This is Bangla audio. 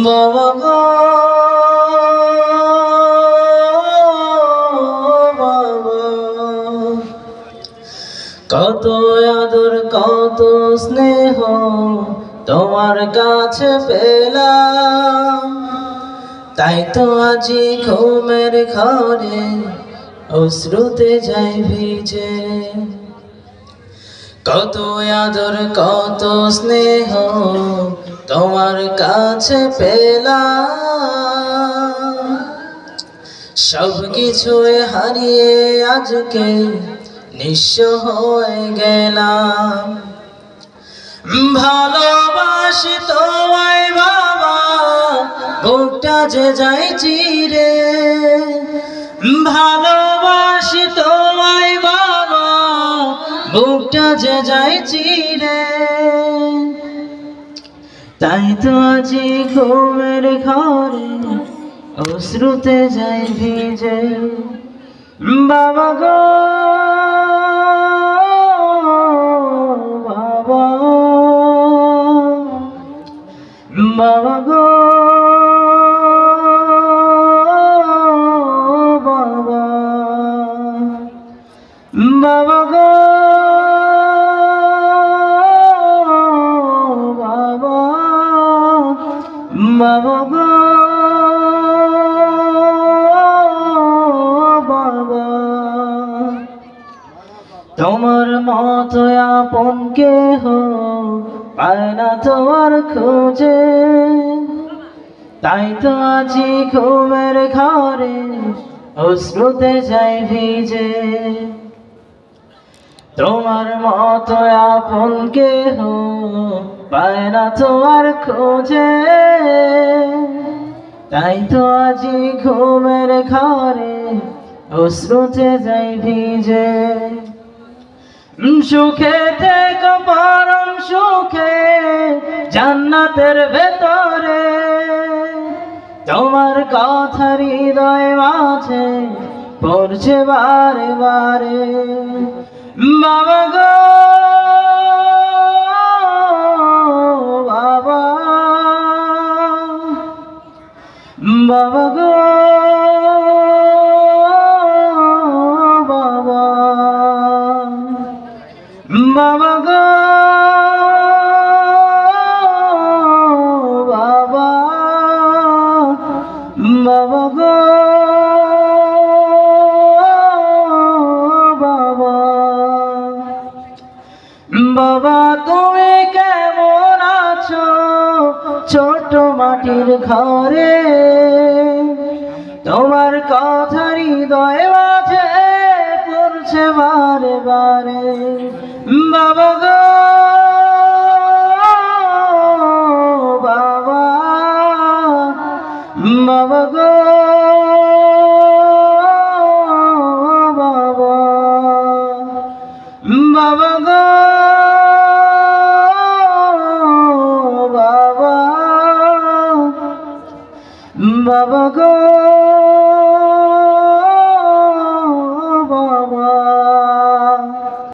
বাবা গো বাবা, কত আদর কত স্নেহ তোমার কাছে পেলাম, তাই তো আজি ঘুমের ঘরে অশ্রুতে যাই ভিজে। কত আদর কত স্নেহ তোমার কাছে পেলাম, সব কিছুই হারিয়ে আজকে নিঃস্ব হয়ে গেলাম। ভালোবাসি তোমায় বাবা, বুকটা যে যায় চিরে। ভালোবাসি তোমায় বাবা, বুকটা যে যায় চিরে। তাই তো আজি ঘুমের ঘরে অশ্রুতে যাই ভিজে। বাবা গো বাবা, বাবা গো বাবা, বাবা গো বাবা, বাবা গো বাবা। তোমার মতো আপন কেহ পায় না তোমার খোঁজে, তাই তো আজি ঘুমের ঘরে অশ্রুতে যাই ভিজে। তোমার মতো আপন কেহ পায় না তোমার খোঁজে, তাই তো আজি ঘুমের ঘরে অশ্রুতে যাই ভিজে। সুখে থেকো পরম সুখে জান্নাতের ভেতরে, তোমার কথা হৃদয় মাঝে পড়ছে বারে বারে। বাবা গো বাবা, বাবা গো বাবা, বাবা গো বাবা, বাবা গো বাবা। বাবা তুমি কেমন আছো ছোট মাটির ঘরে, তোমার কথা হৃদয় মাঝে পড়ছে বারে বারে। বাবা গো বাবা, বাবা গো বাবা, বাবা গো